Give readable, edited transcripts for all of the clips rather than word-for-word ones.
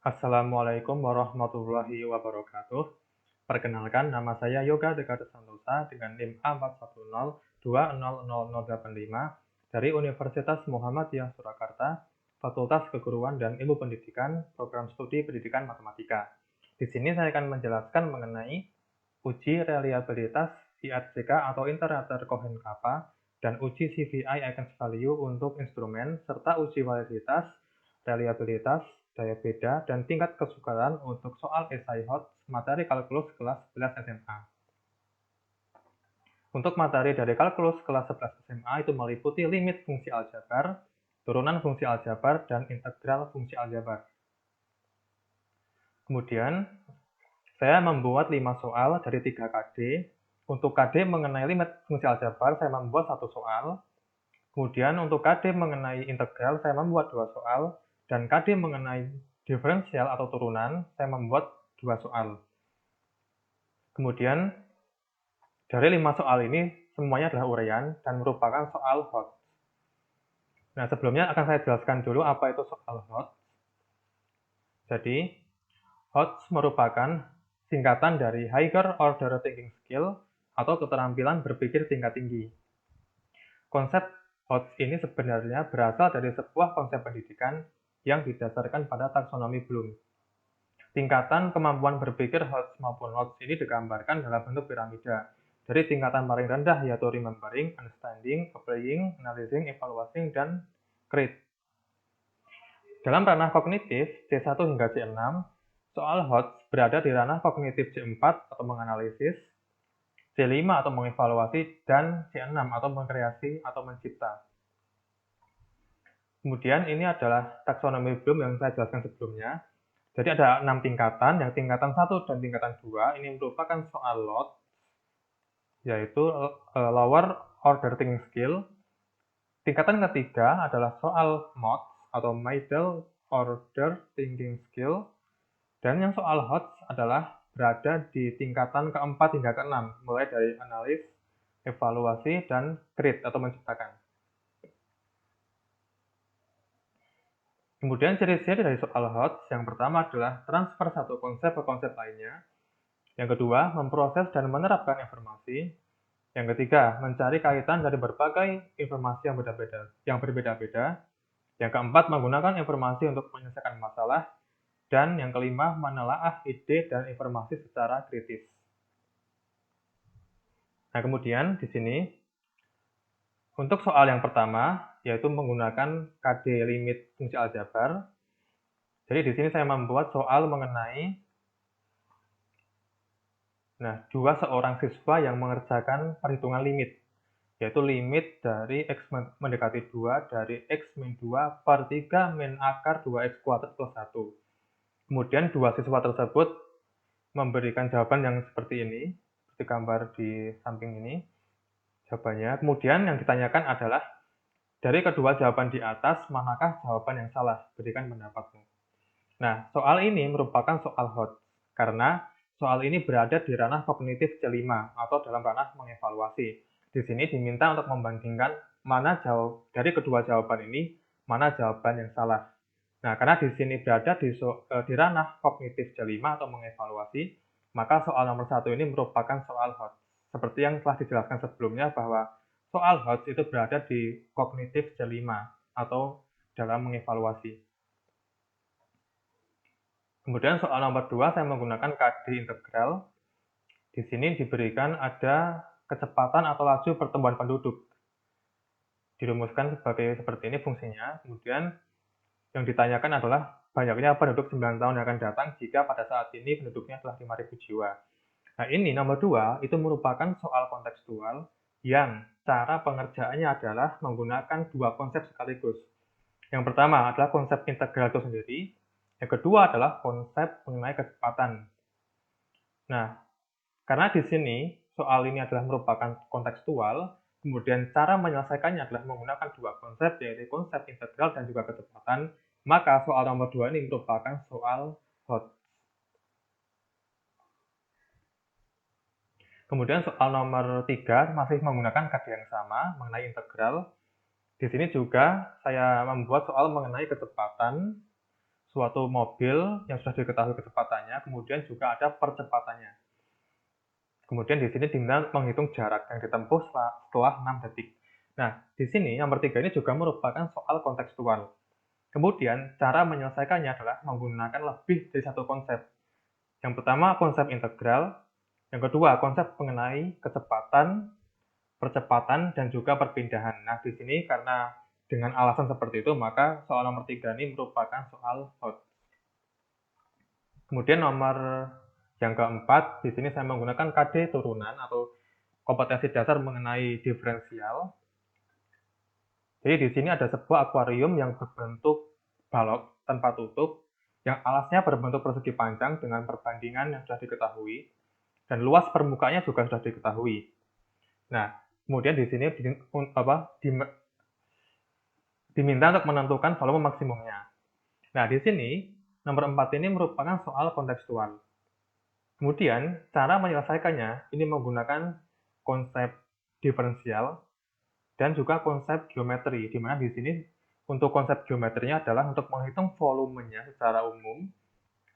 Assalamualaikum warahmatullahi wabarakatuh. Perkenalkan, nama saya Yoga Dekade Santosa dengan NIM A410200085 dari Universitas Muhammadiyah Surakarta, Fakultas Keguruan dan Ilmu Pendidikan, Program Studi Pendidikan Matematika. Di sini saya akan menjelaskan mengenai uji reliabilitas IRCK atau Interrupter Cohen-Kappa dan uji CVI Eigenvalue Value untuk instrumen, serta uji validitas, reliabilitas, daya beda, dan tingkat kesukaran untuk soal esai HOT materi kalkulus kelas 11 SMA. Untuk materi dari kalkulus kelas 11 SMA itu meliputi limit fungsi aljabar, turunan fungsi aljabar, dan integral fungsi aljabar. Kemudian, saya membuat 5 soal dari 3 KD. Untuk KD mengenai limit fungsi aljabar, saya membuat 1 soal. Kemudian untuk KD mengenai integral, saya membuat 2 soal. Dan KD mengenai diferensial atau turunan, saya membuat 2 soal. Kemudian, dari 5 soal ini, semuanya adalah uraian dan merupakan soal HOT. Nah, sebelumnya akan saya jelaskan dulu apa itu soal HOT. Jadi, HOT merupakan singkatan dari Higher Order Thinking Skill atau keterampilan berpikir tingkat tinggi. Konsep HOT ini sebenarnya berasal dari sebuah konsep pendidikan yang didasarkan pada taksonomi Bloom. Tingkatan kemampuan berpikir HOT maupun HOT ini digambarkan dalam bentuk piramida. Dari tingkatan paling rendah yaitu remembering, understanding, applying, analyzing, evaluating, dan create. Dalam ranah kognitif C1 hingga C6, soal HOT berada di ranah kognitif C4 atau menganalisis, C5 atau mengevaluasi, dan C6 atau mengkreasi atau mencipta. Kemudian ini adalah taksonomi Bloom yang saya jelaskan sebelumnya. Jadi ada 6 tingkatan, yang tingkatan 1 dan tingkatan 2 ini merupakan soal LOT, yaitu Lower Order Thinking Skill. Tingkatan ketiga adalah soal MOTS atau Middle Order Thinking Skill. Dan yang soal HOT adalah berada di tingkatan keempat hingga keenam, mulai dari analis, evaluasi, dan create atau menciptakan. Kemudian ciri-ciri dari soal HOT, yang pertama adalah transfer satu konsep ke konsep lainnya. Yang kedua, memproses dan menerapkan informasi. Yang ketiga, mencari kaitan dari berbagai informasi yang berbeda-beda. Yang keempat, menggunakan informasi untuk menyelesaikan masalah. Dan yang kelima, menelaah ide dan informasi secara kritis. Nah, kemudian di sini, untuk soal yang pertama, yaitu menggunakan KD limit fungsi aljabar. Jadi di sini saya membuat soal mengenai dua seorang siswa yang mengerjakan perhitungan limit, yaitu limit dari X mendekati 2 dari X min 2 per 3 min akar 2X kuadrat plus 1. Kemudian dua siswa tersebut memberikan jawaban yang seperti ini, seperti gambar di samping ini, jawabannya. Kemudian yang ditanyakan adalah, dari kedua jawaban di atas, manakah jawaban yang salah? Berikan pendapatmu. Nah, soal ini merupakan soal HOT, karena soal ini berada di ranah kognitif C5 atau dalam ranah mengevaluasi. Di sini diminta untuk membandingkan dari kedua jawaban ini, mana jawaban yang salah. Nah, karena di sini berada di ranah kognitif C5 atau mengevaluasi, maka soal nomor 1 ini merupakan soal HOT. Seperti yang telah dijelaskan sebelumnya bahwa soal HOT itu berada di kognitif C5 atau dalam mengevaluasi. Kemudian soal nomor 2 saya menggunakan KD integral. Di sini diberikan ada kecepatan atau laju pertumbuhan penduduk. Dirumuskan seperti ini fungsinya. Kemudian yang ditanyakan adalah banyaknya penduduk 9 tahun yang akan datang jika pada saat ini penduduknya telah 5.000 jiwa. Nah, ini nomor 2 itu merupakan soal kontekstual yang cara pengerjaannya adalah menggunakan dua konsep sekaligus. Yang pertama adalah konsep integral itu sendiri. Yang kedua adalah konsep mengenai kecepatan. Nah, karena di sini soal ini adalah merupakan kontekstual, kemudian cara menyelesaikannya adalah menggunakan dua konsep, yaitu konsep integral dan juga kecepatan, maka soal nomor 2 ini merupakan soal HOT. Kemudian soal nomor 3 masih menggunakan KD yang sama mengenai integral. Di sini juga saya membuat soal mengenai kecepatan. suatu mobil yang sudah diketahui kecepatannya, kemudian juga ada percepatannya. Kemudian di sini diminta menghitung jarak yang ditempuh setelah 6 detik. Nah, di sini nomor 3 ini juga merupakan soal kontekstual. Kemudian, cara menyelesaikannya adalah menggunakan lebih dari satu konsep. Yang pertama, konsep integral. Yang kedua, konsep mengenai kecepatan, percepatan, dan juga perpindahan. Nah, di sini karena dengan alasan seperti itu, maka soal nomor 3 ini merupakan soal hot. Kemudian nomor yang keempat, di sini saya menggunakan KD turunan atau kompetensi dasar mengenai diferensial. Jadi di sini ada sebuah akuarium yang berbentuk balok tanpa tutup, yang alasnya berbentuk persegi panjang dengan perbandingan yang sudah diketahui, dan luas permukaannya juga sudah diketahui. Nah, kemudian di sini diminta untuk menentukan volume maksimumnya. Nah, di sini nomor 4 ini merupakan soal kontekstual. Kemudian, cara menyelesaikannya ini menggunakan konsep diferensial dan juga konsep geometri, di mana di sini untuk konsep geometrinya adalah untuk menghitung volumenya secara umum.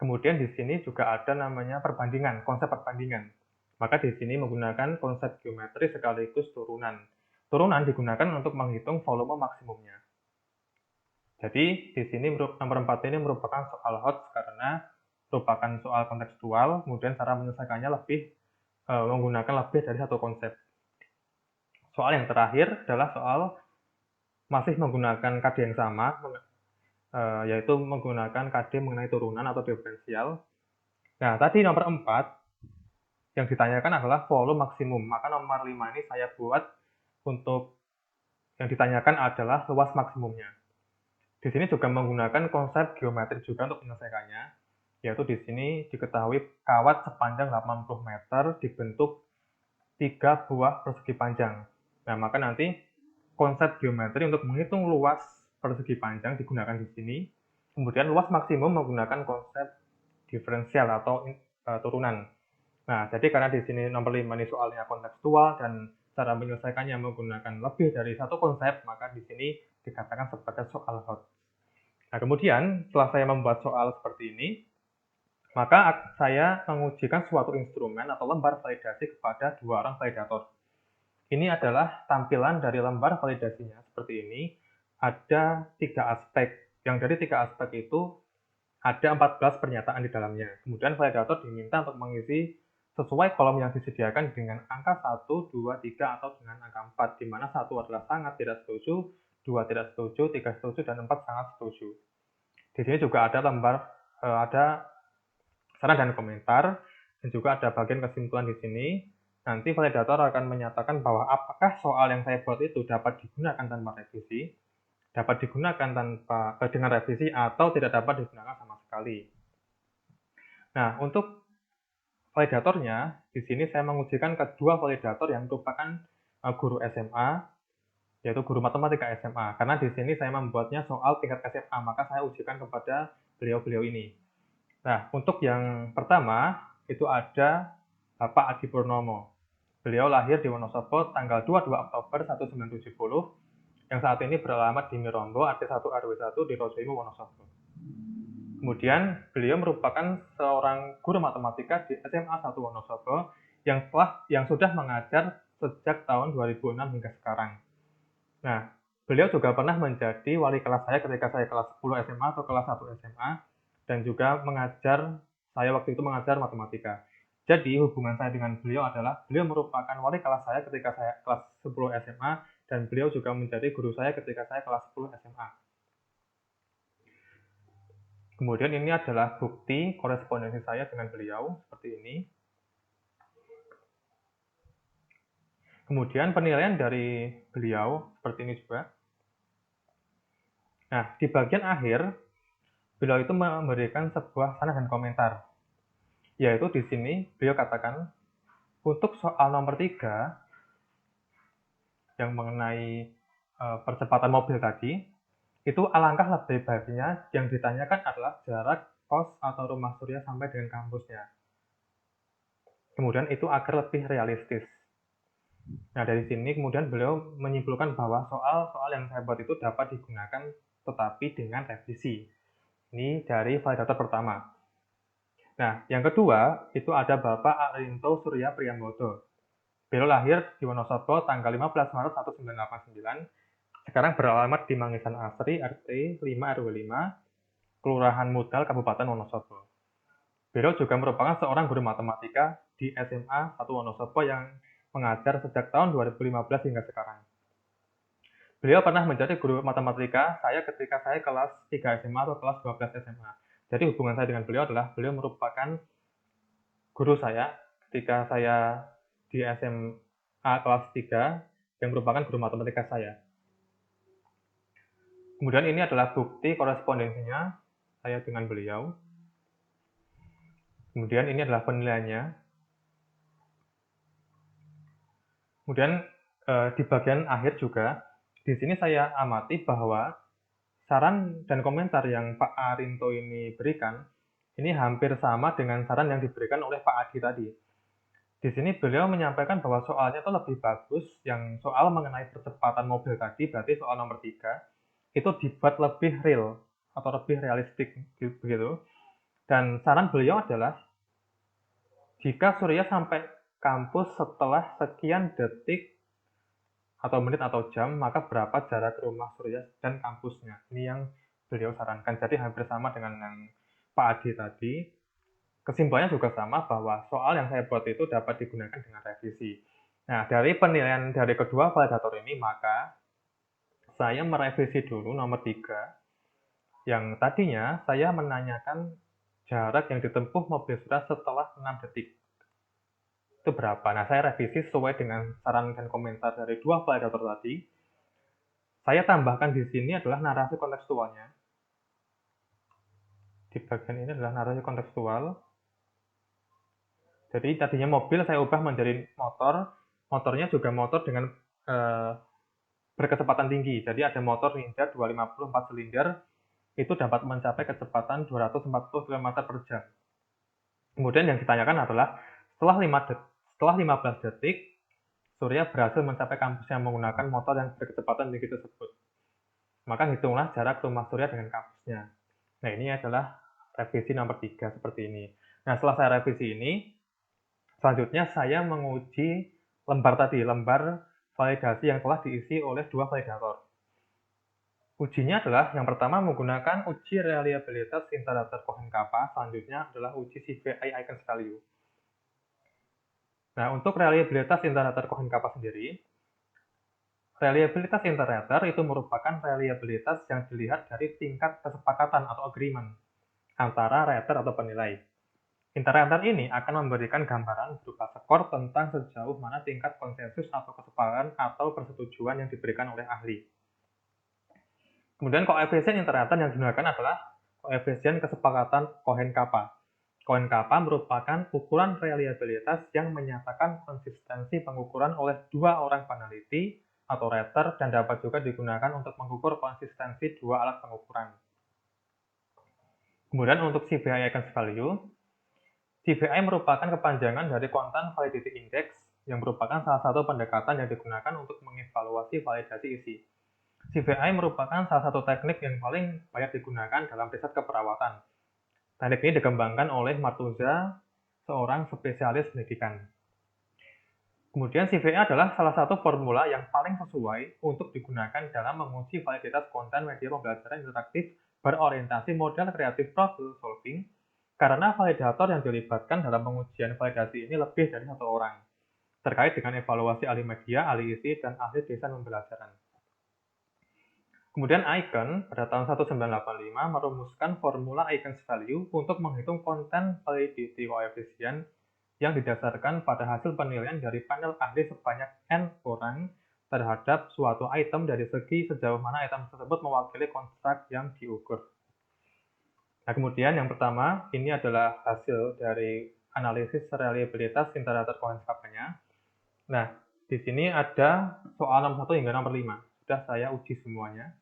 Kemudian di sini juga ada namanya perbandingan, konsep perbandingan. Maka di sini menggunakan konsep geometri sekaligus turunan. Turunan digunakan untuk menghitung volume maksimumnya. Jadi di sini nomor 4 ini merupakan soal hot karena merupakan soal kontekstual, kemudian cara menyelesaikannya menggunakan lebih dari satu konsep. Soal yang terakhir adalah soal masih menggunakan KD yang sama, yaitu menggunakan KD mengenai turunan atau diferensial. Nah, tadi nomor 4 yang ditanyakan adalah volume maksimum, maka nomor 5 ini saya buat untuk yang ditanyakan adalah luas maksimumnya. Di sini juga menggunakan konsep geometri juga untuk menyelesaikannya, yaitu di sini diketahui kawat sepanjang 80 meter dibentuk 3 buah persegi panjang. Nah, maka nanti konsep geometri untuk menghitung luas persegi panjang digunakan di sini. Kemudian luas maksimum menggunakan konsep diferensial atau turunan. Nah, jadi karena di sini nomor 5 ini soalnya kontekstual dan cara menyelesaikannya menggunakan lebih dari satu konsep, maka di sini dikatakan sebagai soal hot. Nah, kemudian setelah saya membuat soal seperti ini, maka saya mengujikan suatu instrumen atau lembar validasi kepada 2 orang validator. Ini adalah tampilan dari lembar validasinya seperti ini. Ada 3 aspek. Yang dari 3 aspek itu ada 14 pernyataan di dalamnya. Kemudian validator diminta untuk mengisi sesuai kolom yang disediakan dengan angka 1, 2, 3, atau dengan angka 4, di mana 1 adalah sangat tidak setuju, 2 tidak setuju, 3 setuju, dan 4 sangat setuju. Di sini juga ada ada saran dan komentar, dan juga ada bagian kesimpulan di sini. Nanti validator akan menyatakan bahwa apakah soal yang saya buat itu dapat digunakan tanpa revisi, dapat digunakan dengan revisi, atau tidak dapat digunakan sama sekali. Nah, untuk validatornya, di sini saya mengujikan kedua validator yang merupakan guru SMA, yaitu guru matematika SMA. Karena di sini saya membuatnya soal tingkat SMA, maka saya ujikan kepada beliau-beliau ini. Nah, untuk yang pertama, itu ada Bapak Adi Purnomo. Beliau lahir di Wonosobo tanggal 22 Oktober 1970, yang saat ini beralamat di Mirombo, RT1 RW 1 di Rojoimo, Wonosobo. Kemudian, beliau merupakan seorang guru matematika di SMA 1 Wonosobo yang sudah mengajar sejak tahun 2006 hingga sekarang. Nah, beliau juga pernah menjadi wali kelas saya ketika saya kelas 10 SMA atau kelas 1 SMA, dan juga saya waktu itu mengajar matematika. Jadi, hubungan saya dengan beliau adalah beliau merupakan wali kelas saya ketika saya kelas 10 SMA, dan beliau juga menjadi guru saya ketika saya kelas 10 SMA. Kemudian ini adalah bukti korespondensi saya dengan beliau, seperti ini. Kemudian penilaian dari beliau, seperti ini juga. Nah, di bagian akhir, beliau itu memberikan sebuah saran dan komentar. Yaitu di sini, beliau katakan, untuk soal nomor 3, yang mengenai percepatan mobil tadi, itu alangkah lebih baiknya yang ditanyakan adalah jarak kos atau rumah Surya sampai dengan kampusnya. Kemudian itu agar lebih realistis. Nah, dari sini kemudian beliau menyimpulkan bahwa soal-soal yang saya buat itu dapat digunakan tetapi dengan revisi. Ini dari validator pertama. Nah, yang kedua itu ada Bapak Arinto Surya Priambodo. Beliau lahir di Wonosobo tanggal 15 Maret 1989. Sekarang beralamat di Mangisan Asri, RT 5 RW 5, Kelurahan Mudal, Kabupaten Wonosobo. Beliau juga merupakan seorang guru matematika di SMA 1 Wonosobo yang mengajar sejak tahun 2015 hingga sekarang. Beliau pernah menjadi guru matematika saya ketika saya kelas 3 SMA atau kelas 12 SMA. Jadi hubungan saya dengan beliau adalah beliau merupakan guru saya ketika saya di SMA kelas 3 yang merupakan guru matematika saya. Kemudian ini adalah bukti korespondensinya saya dengan beliau. Kemudian ini adalah penilaiannya. Kemudian di bagian akhir juga, di sini saya amati bahwa saran dan komentar yang Pak Arinto ini berikan, ini hampir sama dengan saran yang diberikan oleh Pak Adi tadi. Di sini beliau menyampaikan bahwa soalnya itu lebih bagus, yang soal mengenai percepatan mobil tadi, berarti soal nomor 3, itu dibuat lebih real atau lebih realistik begitu. Dan saran beliau adalah jika Surya sampai kampus setelah sekian detik atau menit atau jam, maka berapa jarak rumah Surya dan kampusnya. Ini yang beliau sarankan. Jadi hampir sama dengan yang Pak Adi tadi. Kesimpulannya juga sama bahwa soal yang saya buat itu dapat digunakan dengan revisi. Nah, dari penilaian dari kedua validator ini, maka saya merevisi dulu nomor 3, yang tadinya saya menanyakan jarak yang ditempuh mobil Surya setelah 6 detik. Itu berapa? Nah, saya revisi sesuai dengan saran dan komentar dari dua validator tadi. Saya tambahkan di sini adalah narasi kontekstualnya. Di bagian ini adalah narasi kontekstual. Jadi tadinya mobil saya ubah menjadi motor. Motornya juga motor dengan berkecepatan tinggi. Jadi ada motor Ninja 250 4 silinder, itu dapat mencapai kecepatan 240 km per jam. Kemudian yang ditanyakan adalah setelah 15 detik, Surya berhasil mencapai kampusnya menggunakan motor yang berkecepatan tinggi tersebut. Maka hitunglah jarak rumah Surya dengan kampusnya. Nah, ini adalah revisi nomor 3 seperti ini. Nah, setelah saya revisi ini, selanjutnya saya menguji lembar tadi, lembar validasi yang telah diisi oleh dua validator. Ujinya adalah yang pertama menggunakan uji reliabilitas integrator Cohen-Kappa, selanjutnya adalah uji CVI Eigenvalue Value. Nah, untuk reliabilitas integrator Cohen-Kappa sendiri, reliabilitas integrator itu merupakan reliabilitas yang dilihat dari tingkat kesepakatan atau agreement antara rater atau penilai. Integrator ini akan memberikan gambaran berupa skor tentang sejauh mana tingkat konsensus atau kesepakatan atau persetujuan yang diberikan oleh ahli. Kemudian koefisien integrator yang digunakan adalah koefisien kesepakatan Cohen-Kappa. Cohen-Kappa merupakan ukuran reliabilitas yang menyatakan konsistensi pengukuran oleh dua orang peneliti atau rater dan dapat juga digunakan untuk mengukur konsistensi dua alat pengukuran. Kemudian untuk CVI Eigenvalue, CVI merupakan kepanjangan dari Content Validity Index yang merupakan salah satu pendekatan yang digunakan untuk mengevaluasi validasi isi. CVI merupakan salah satu teknik yang paling banyak digunakan dalam riset keperawatan. Teknik ini dikembangkan oleh Martuza, seorang spesialis pendidikan. Kemudian CVI adalah salah satu formula yang paling sesuai untuk digunakan dalam menguji validitas konten media pembelajaran interaktif berorientasi model kreatif problem solving, karena validator yang dilibatkan dalam pengujian validasi ini lebih dari satu orang, terkait dengan evaluasi ahli media, ahli isi, dan ahli desain pembelajaran. Kemudian Eigen pada tahun 1985 merumuskan formula Eigenvalue untuk menghitung konten validity coefficient yang didasarkan pada hasil penilaian dari panel ahli sebanyak N orang terhadap suatu item dari segi sejauh mana item tersebut mewakili konstruk yang diukur. Nah, kemudian yang pertama, ini adalah hasil dari analisis reliabilitas integrator Cohen-Kappa-nya. Nah, di sini ada soal nomor 1 hingga nomor 5. Sudah saya uji semuanya.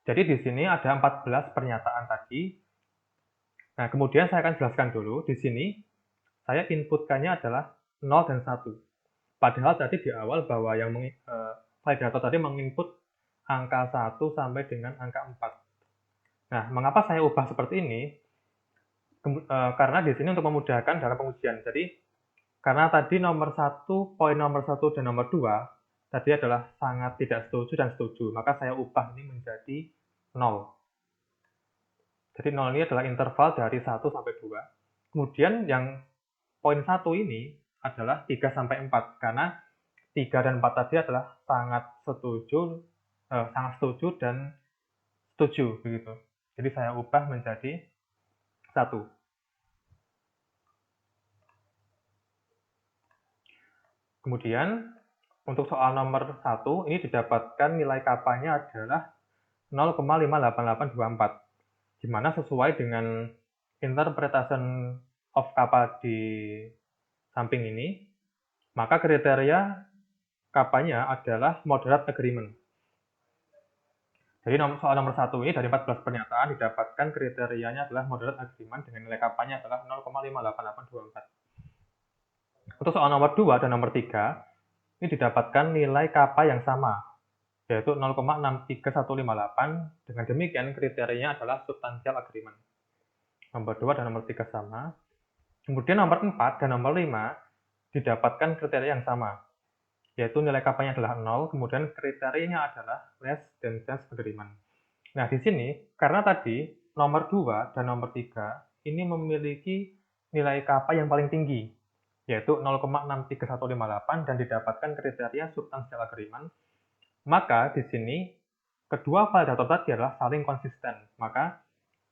Jadi di sini ada 14 pernyataan tadi. Nah, kemudian saya akan jelaskan dulu. Di sini, saya inputkannya adalah 0 dan 1. Padahal tadi di awal bahwa yang validator tadi menginput angka 1 sampai dengan angka 4. Nah, mengapa saya ubah seperti ini? Karena di sini untuk memudahkan dalam pengujian. Jadi, karena tadi poin nomor 1 dan nomor 2 tadi adalah sangat tidak setuju dan setuju, maka saya ubah ini menjadi 0. Jadi 0 ini adalah interval dari 1 sampai 2. Kemudian yang poin 1 ini adalah 3 sampai 4, karena 3 dan 4 tadi adalah sangat setuju dan setuju begitu. Jadi saya ubah menjadi 1. Kemudian untuk soal nomor 1 ini didapatkan nilai kapanya adalah 0,58824, di mana sesuai dengan interpretation of kappa di samping ini, maka kriteria kapanya adalah moderate agreement. Jadi soal nomor 1 ini dari 14 pernyataan didapatkan kriterianya adalah moderate agreement dengan nilai kapanya adalah 0,58824. Untuk soal nomor 2 dan nomor 3, ini didapatkan nilai kappa yang sama, yaitu 0,63158. Dengan demikian kriterianya adalah substantial agreement. Nomor 2 dan nomor 3 sama. Kemudian nomor 4 dan nomor 5 didapatkan kriteria yang sama, yaitu nilai kapanya adalah 0, kemudian kriterianya adalah less than just agreement. Nah, di sini, karena tadi nomor 2 dan nomor 3 ini memiliki nilai kappa yang paling tinggi, yaitu 0,63158 dan didapatkan kriteria substantial agreement, maka di sini kedua validator tadi adalah saling konsisten. Maka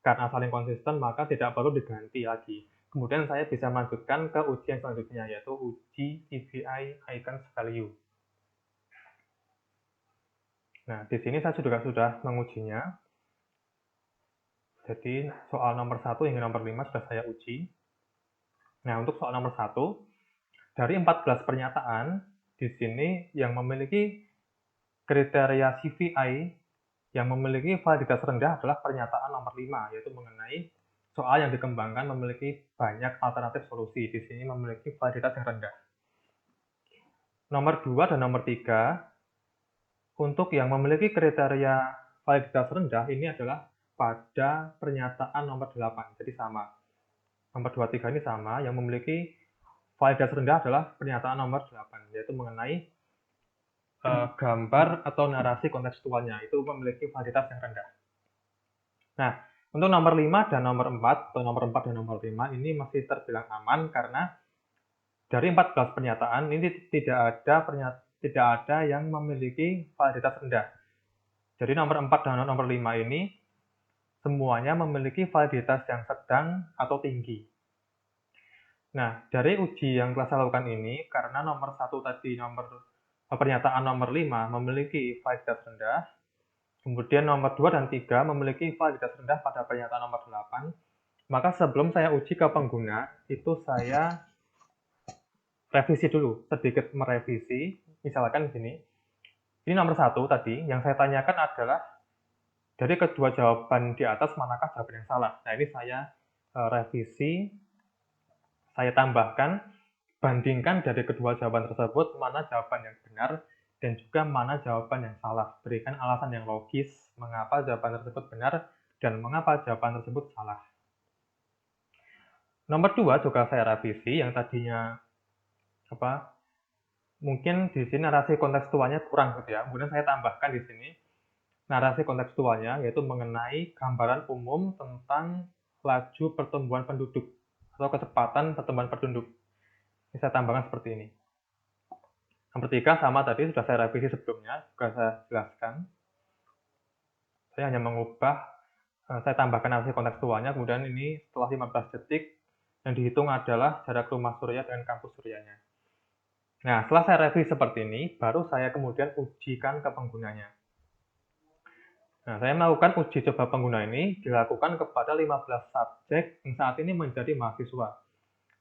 karena saling konsisten, maka tidak perlu diganti lagi. Kemudian saya bisa melanjutkan ke ujian selanjutnya, yaitu uji CVI Eigenvalue. Nah, di sini saya sudah mengujinya. Jadi soal nomor 1 hingga nomor 5 sudah saya uji. Nah, untuk soal nomor 1, dari 14 pernyataan, di sini yang memiliki kriteria CVI yang memiliki validitas rendah adalah pernyataan nomor 5, yaitu mengenai soal yang dikembangkan memiliki banyak alternatif solusi. Di sini memiliki validitas yang rendah. Nomor 2 dan nomor 3, untuk yang memiliki kriteria validitas rendah ini adalah pada pernyataan nomor 8, jadi sama. Nomor 2, 3 ini sama, yang memiliki validitas rendah adalah pernyataan nomor 8, yaitu mengenai gambar atau narasi kontekstualnya, itu memiliki validitas yang rendah. Nah, untuk nomor 5 dan nomor 4, atau nomor 4 dan nomor 5 ini masih terbilang aman karena dari 14 pernyataan ini tidak ada yang memiliki validitas rendah. Jadi nomor 4 dan nomor 5 ini semuanya memiliki validitas yang sedang atau tinggi. Nah, dari uji yang telah saya lakukan ini, karena nomor 1 tadi pernyataan nomor 5 memiliki validitas rendah, kemudian nomor 2 dan 3 memiliki validitas rendah pada pernyataan nomor 8, maka sebelum saya uji ke pengguna, itu saya revisi dulu, sedikit merevisi. Misalkan gini, ini nomor 1 tadi, yang saya tanyakan adalah dari kedua jawaban di atas manakah jawaban yang salah. Nah, ini saya revisi, saya tambahkan, bandingkan dari kedua jawaban tersebut mana jawaban yang benar dan juga mana jawaban yang salah. Berikan alasan yang logis mengapa jawaban tersebut benar dan mengapa jawaban tersebut salah. Nomor 2 juga saya revisi, yang tadinya mungkin di sini narasi kontekstualnya kurang gitu ya. Kemudian saya tambahkan di sini narasi kontekstualnya, yaitu mengenai gambaran umum tentang laju pertumbuhan penduduk atau kecepatan pertumbuhan penduduk. Ini saya tambahkan seperti ini. Nomor 3 sama tadi sudah saya revisi sebelumnya, juga saya jelaskan. Saya hanya mengubah, saya tambahkan narasi kontekstualnya, kemudian ini setelah 15 detik yang dihitung adalah jarak rumah surya dengan kampus suryanya. Nah, setelah saya review seperti ini, baru saya kemudian ujikan ke penggunanya. Nah, saya melakukan uji coba pengguna ini dilakukan kepada 15 subjek yang saat ini menjadi mahasiswa.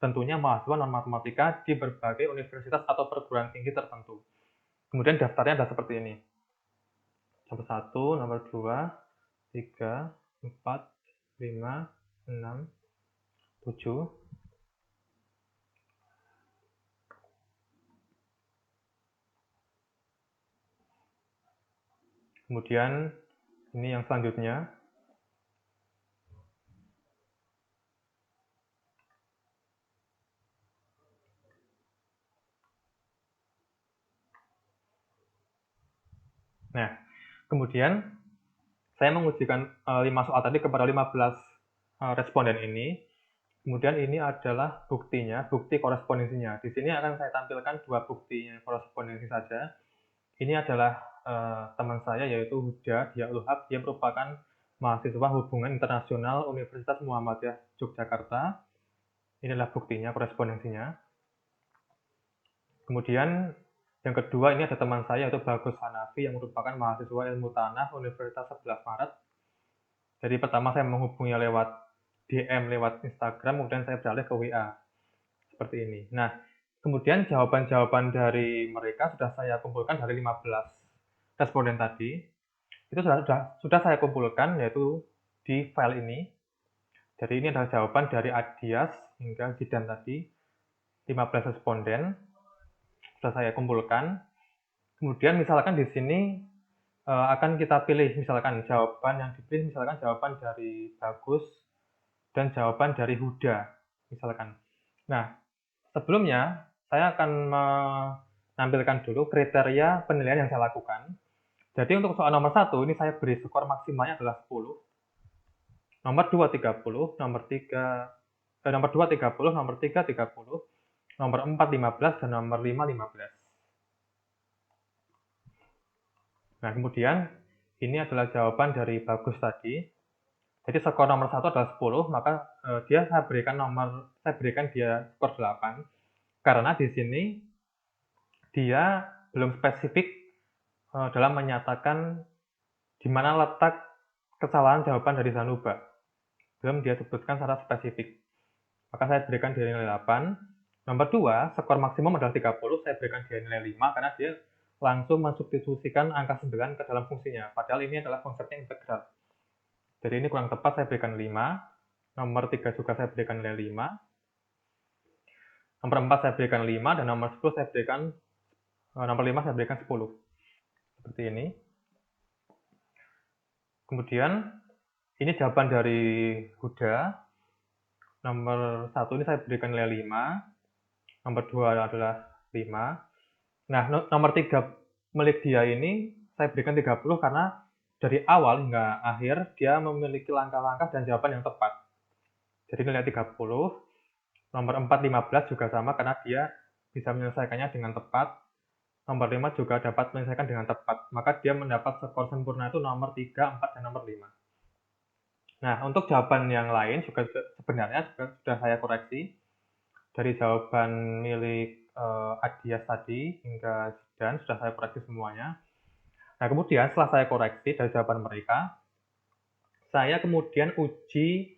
Tentunya mahasiswa non-matematika di berbagai universitas atau perguruan tinggi tertentu. Kemudian daftarnya adalah seperti ini. Nomor 1, nomor 2, 3, 4, 5, 6, 7. Kemudian ini yang selanjutnya. Nah, kemudian saya mengujikan 5 soal tadi kepada 15 responden ini. Kemudian ini adalah buktinya, bukti korespondensinya. Di sini akan saya tampilkan 2 buktinya korespondensi saja. Ini adalah teman saya yaitu Huda Dia Ulhab. Dia merupakan mahasiswa hubungan internasional Universitas Muhammadiyah Yogyakarta. Ini adalah buktinya, korespondensinya. Kemudian yang kedua ini ada teman saya yaitu Bagus Hanafi yang merupakan mahasiswa ilmu tanah Universitas 11 Maret. Jadi pertama saya menghubungi lewat DM, lewat Instagram, kemudian saya beralih ke WA. Seperti ini. Nah, kemudian jawaban-jawaban dari mereka sudah saya kumpulkan dari 15 responden tadi. Itu sudah saya kumpulkan yaitu di file ini. Jadi ini adalah jawaban dari Adias hingga Zidan tadi, 15 responden sudah saya kumpulkan. Kemudian misalkan di sini akan kita pilih misalkan jawaban yang dipilih misalkan jawaban dari Bagus dan jawaban dari Huda misalkan. Nah, sebelumnya saya akan menampilkan dulu kriteria penilaian yang saya lakukan. Jadi untuk soal nomor 1 ini saya beri skor maksimalnya adalah 10. Nomor 2 30, nomor 2 30, nomor 3 30, nomor 4 15 dan nomor 5 15. Nah, kemudian ini adalah jawaban dari Bagus tadi. Jadi skor nomor 1 adalah 10, maka saya berikan dia skor 8 karena di sini dia belum spesifik dalam menyatakan di mana letak kesalahan jawaban dari Zanuba. Belum dia sebutkan secara spesifik. Maka saya berikan dia nilai 8. Nomor 2, skor maksimum adalah 30, saya berikan dia nilai 5 karena dia langsung mensubstitusikan angka 9 ke dalam fungsinya. Padahal ini adalah konsepnya integral. Jadi ini kurang tepat, saya berikan 5. Nomor 3 juga saya berikan nilai 5. Nomor 4 saya berikan 5 dan nomor 10 saya berikan nomor 5 saya berikan 10. Seperti ini. Kemudian ini jawaban dari Huda. Nomor 1 ini saya berikan nilai 5. Nomor 2 adalah 5. Nah, nomor 3 milik dia ini saya berikan 30 karena dari awal hingga akhir dia memiliki langkah-langkah dan jawaban yang tepat. Jadi nilai 30. Nomor 4 15 juga sama karena dia bisa menyelesaikannya dengan tepat. Nomor 5 juga dapat menyelesaikan dengan tepat. Maka dia mendapat skor sempurna itu nomor 3, 4, dan nomor 5. Nah, untuk jawaban yang lain juga sebenarnya sudah saya koreksi. Dari jawaban milik Adias tadi hingga Zidan sudah saya koreksi semuanya. Nah, kemudian setelah saya koreksi dari jawaban mereka, saya kemudian uji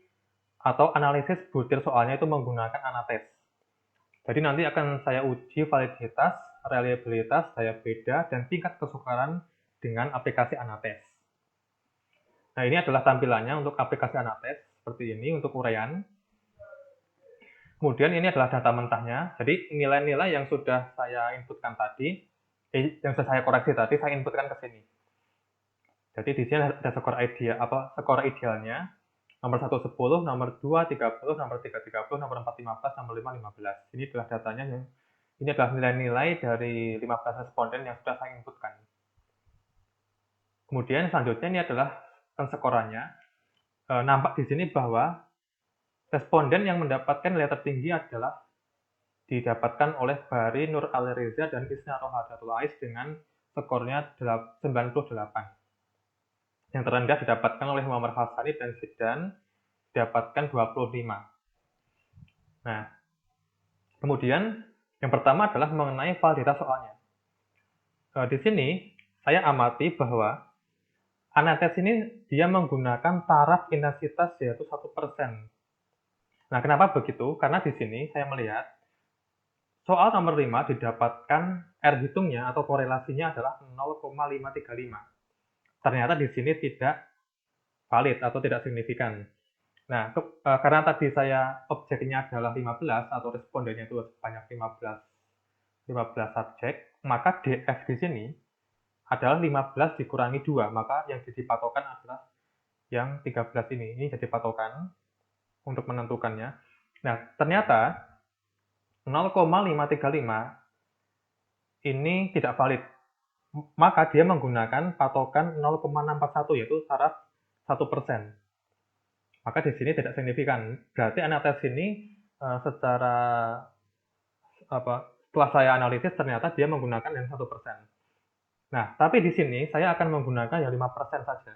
atau analisis butir soalnya itu menggunakan Anates. Jadi nanti akan saya uji validitas, reliabilitas, daya beda, dan tingkat kesukaran dengan aplikasi Anates. Nah, ini adalah tampilannya untuk aplikasi Anates, seperti ini untuk uraian. Kemudian ini adalah data mentahnya. Jadi nilai-nilai yang sudah saya inputkan tadi, yang sudah saya koreksi tadi, saya inputkan ke sini. Jadi di sini ada skor idealnya. Nomor 1 10, nomor 2 30, nomor 3 30, nomor 4 15, nomor 5 15. Ini adalah datanya. Ini adalah nilai-nilai dari 15 responden yang sudah saya inputkan. Kemudian selanjutnya ini adalah penskorannya. Nampak di sini bahwa responden yang mendapatkan nilai tertinggi adalah didapatkan oleh Bari Nur Alireza dan Isna Rohadatul Ais dengan skornya 98. Yang terendah didapatkan oleh Muhammad Hasani dan Zidan, didapatkan 25. Nah, kemudian yang pertama adalah mengenai validitas soalnya. Di sini saya amati bahwa Anates ini dia menggunakan taraf intensitas yaitu 1%. Nah, kenapa begitu? Karena di sini saya melihat soal nomor 5 didapatkan R hitungnya atau korelasinya adalah 0,535. Ternyata di sini tidak valid atau tidak signifikan. Nah, karena tadi saya objeknya adalah 15 atau respondennya itu sebanyak 15 subjek, maka DF di sini adalah 15 dikurangi 2, maka yang jadi patokan adalah yang 13 ini. Ini jadi patokan untuk menentukannya. Nah, ternyata 0,535 ini tidak valid. maka dia menggunakan patokan 0,641 yaitu syarat 1%. Maka di sini tidak signifikan. Berarti anak tes ini secara setelah saya analisis ternyata dia menggunakan yang 1%. Nah, tapi di sini saya akan menggunakan yang 5% saja.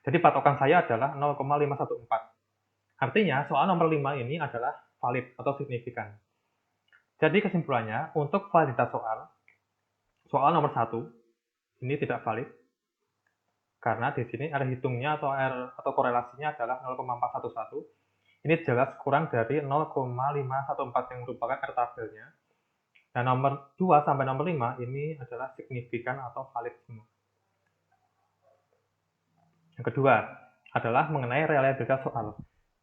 Jadi patokan saya adalah 0,514. Artinya soal nomor 5 ini adalah valid atau signifikan. Jadi kesimpulannya, untuk validitas soal nomor 1 ini tidak valid karena di sini ada hitungnya atau korelasinya adalah 0,411. Ini jelas kurang dari 0,514 yang merupakan R tabelnya. Dan nomor 2 sampai nomor 5 ini adalah signifikan atau valid semua. Yang kedua adalah mengenai reliabilitas soal.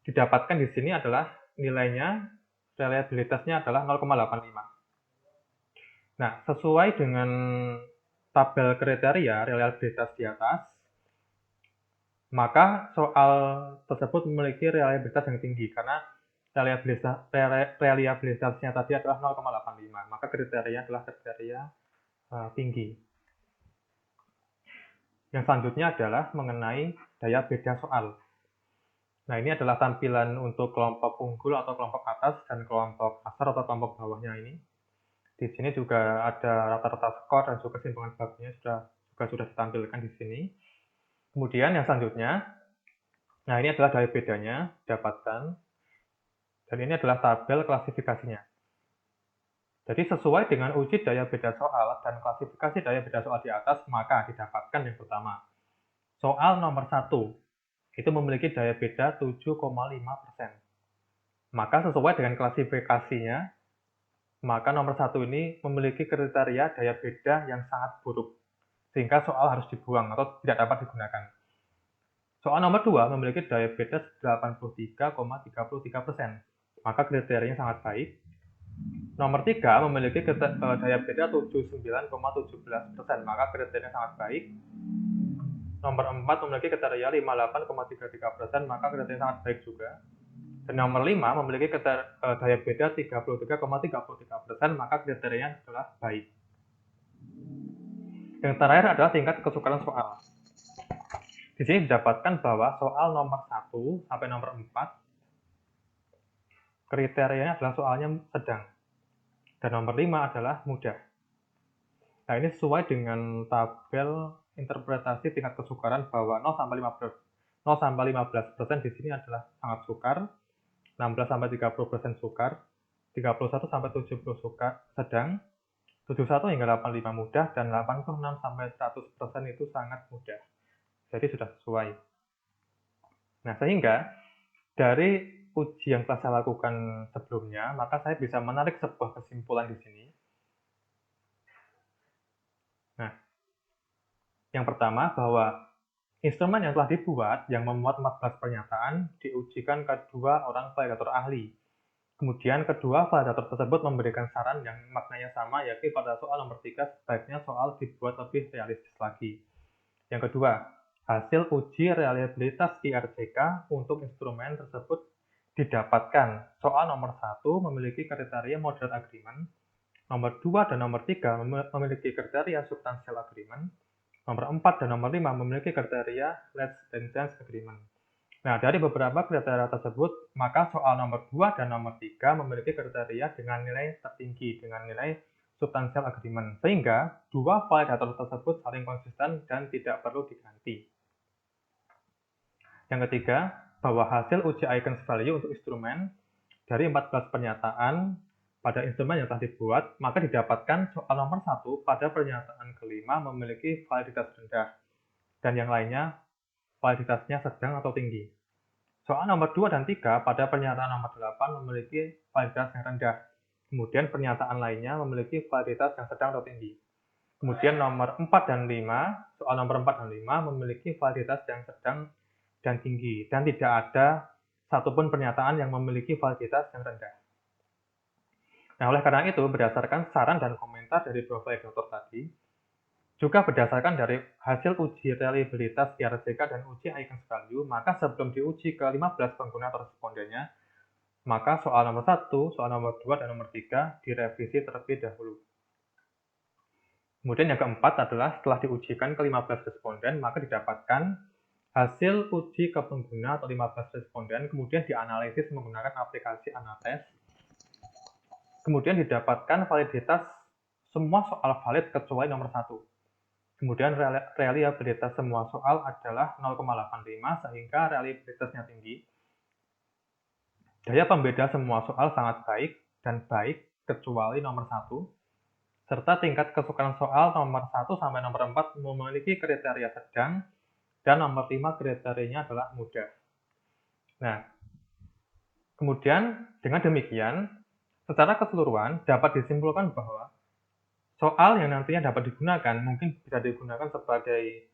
Didapatkan di sini adalah nilainya, reliabilitasnya adalah 0,85. Nah, sesuai dengan tabel kriteria reliabilitas di atas, maka soal tersebut memiliki reliabilitas yang tinggi karena reliabilitasnya tadi adalah 0,85, maka kriteria adalah kriteria tinggi. Yang selanjutnya adalah mengenai daya beda soal. Nah, ini adalah tampilan untuk kelompok unggul atau kelompok atas dan kelompok kasar atau kelompok bawahnya ini. Di sini juga ada rata-rata skor dan juga kesimpulan babnya juga sudah ditampilkan di sini. Kemudian yang selanjutnya, nah ini adalah daya bedanya didapatkan, dan ini adalah tabel klasifikasinya. Jadi sesuai dengan uji daya beda soal dan klasifikasi daya beda soal di atas, maka didapatkan yang pertama. Soal nomor 1, itu memiliki daya beda 7,5%. Maka sesuai dengan klasifikasinya, maka nomor 1 ini memiliki kriteria daya beda yang sangat buruk, sehingga soal harus dibuang atau tidak dapat digunakan. Soal nomor 2 memiliki daya beda 83,33%, maka kriterianya sangat baik. Nomor 3 memiliki daya beda 79,17%, maka kriterianya sangat baik. Nomor 4 memiliki kriteria 58,33%, maka kriterianya sangat baik juga. Dan nomor 5 memiliki daya beda 33,33%, maka kriterianya adalah baik. Yang terakhir adalah tingkat kesukaran soal. Di sini didapatkan bahwa soal nomor 1 sampai nomor 4 kriterianya adalah soalnya sedang. Dan nomor 5 adalah mudah. Nah, ini sesuai dengan tabel interpretasi tingkat kesukaran bahwa 0 sampai 15% di sini adalah sangat sukar, 16 sampai 30% sukar, 31 sampai 70 sukar sedang, 71 hingga 85 mudah, dan 86 sampai 100% itu sangat mudah. Jadi sudah sesuai. Nah, sehingga dari uji yang telah saya lakukan sebelumnya, maka saya bisa menarik sebuah kesimpulan di sini. Nah, yang pertama bahwa instrumen yang telah dibuat yang memuat 14 pernyataan diujikan ke dua orang validator ahli. Kemudian kedua validator tersebut memberikan saran yang maknanya sama, yaitu pada soal nomor 3 sebaiknya soal dibuat lebih realistis lagi. Yang kedua, hasil uji reliabilitas IRJK untuk instrumen tersebut didapatkan. Soal nomor 1 memiliki kriteria moderate agreement, nomor 2 dan nomor 3 memiliki kriteria substantial agreement, nomor 4 dan nomor 5 memiliki kriteria less than chance agreement. Nah, dari beberapa kriteria tersebut, maka soal nomor 2 dan nomor 3 memiliki kriteria dengan nilai tertinggi, dengan nilai substantial agreement, sehingga dua validator tersebut saling konsisten dan tidak perlu diganti. Yang ketiga, bahwa hasil uji eigenvalue untuk instrumen dari 14 pernyataan pada instrumen yang telah dibuat, maka didapatkan soal nomor 1 pada pernyataan kelima memiliki validitas rendah, dan yang lainnya validitasnya sedang atau tinggi. Soal nomor 2 dan 3 pada pernyataan nomor 8 memiliki validitas yang rendah. Kemudian pernyataan lainnya memiliki validitas yang sedang atau tinggi. Kemudian nomor 4 dan 5, soal nomor 4 dan 5 memiliki validitas yang sedang dan tinggi. Dan tidak ada satupun pernyataan yang memiliki validitas yang rendah. Nah, oleh karena itu, berdasarkan saran dan komentar dari dua validator tadi, juga berdasarkan dari hasil uji reliabilitas IRJK dan uji eigenvalue, maka sebelum diuji ke 15 pengguna atau respondennya, maka soal nomor 1, soal nomor 2, dan nomor 3 direvisi terlebih dahulu. Kemudian yang keempat adalah setelah diujikan ke 15 responden, maka didapatkan hasil uji ke pengguna atau 15 responden, kemudian dianalisis menggunakan aplikasi Anatest. Kemudian didapatkan validitas semua soal valid kecuali nomor 1. Kemudian reliabilitas semua soal adalah 0,85 sehingga reliabilitasnya tinggi. Daya pembeda semua soal sangat baik dan baik kecuali nomor 1. Serta tingkat kesukaran soal nomor 1 sampai nomor 4 memiliki kriteria sedang dan nomor 5 kriterianya adalah mudah. Nah, kemudian dengan demikian, secara keseluruhan dapat disimpulkan bahwa soal yang nantinya dapat digunakan mungkin bisa digunakan sebagai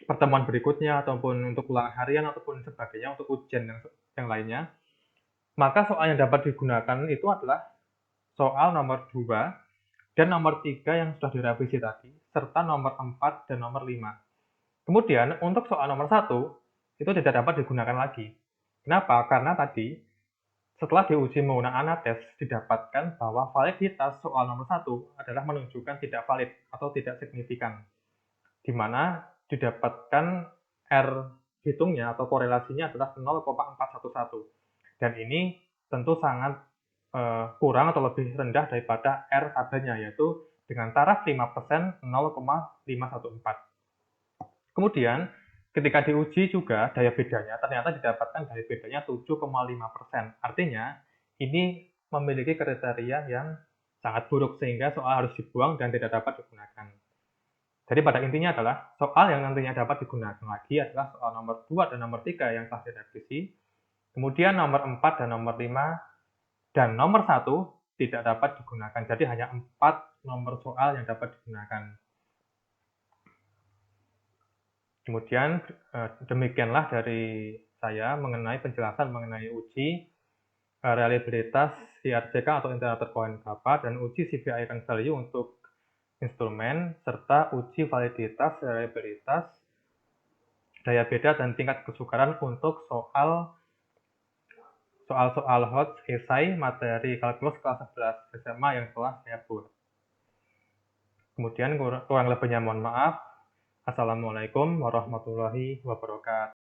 pertemuan berikutnya ataupun untuk ulangan harian ataupun sebagainya untuk ujian yang lainnya. Maka soal yang dapat digunakan itu adalah soal nomor 2 dan nomor 3 yang sudah direvisi tadi, serta nomor 4 dan nomor 5. Kemudian untuk soal nomor 1 itu tidak dapat digunakan lagi. Kenapa? Karena tadi setelah diuji menggunakan Anatest didapatkan bahwa validitas soal nomor 1 adalah menunjukkan tidak valid atau tidak signifikan, di mana didapatkan R hitungnya atau korelasinya adalah 0,411. Dan ini tentu sangat kurang atau lebih rendah daripada R tabelnya, yaitu dengan taraf 5% 0,514. Kemudian ketika diuji juga daya bedanya ternyata didapatkan daya bedanya 7,5%. Artinya ini memiliki kriteria yang sangat buruk sehingga soal harus dibuang dan tidak dapat digunakan. Jadi pada intinya adalah soal yang nantinya dapat digunakan lagi adalah soal nomor 2 dan nomor 3 yang telah direvisi. Kemudian nomor 4 dan nomor 5 dan nomor 1 tidak dapat digunakan. Jadi hanya 4 nomor soal yang dapat digunakan. Kemudian demikianlah dari saya mengenai penjelasan mengenai uji reliabilitas IRCK atau Integrated Coin Kappa dan uji CVI Rank Value untuk instrumen serta uji validitas, reliabilitas, daya beda dan tingkat kesukaran untuk soal-soal hot esai materi kalkulus kelas 11 SMA yang telah saya buat. Kemudian kurang lebihnya mohon maaf. Assalamualaikum warahmatullahi wabarakatuh.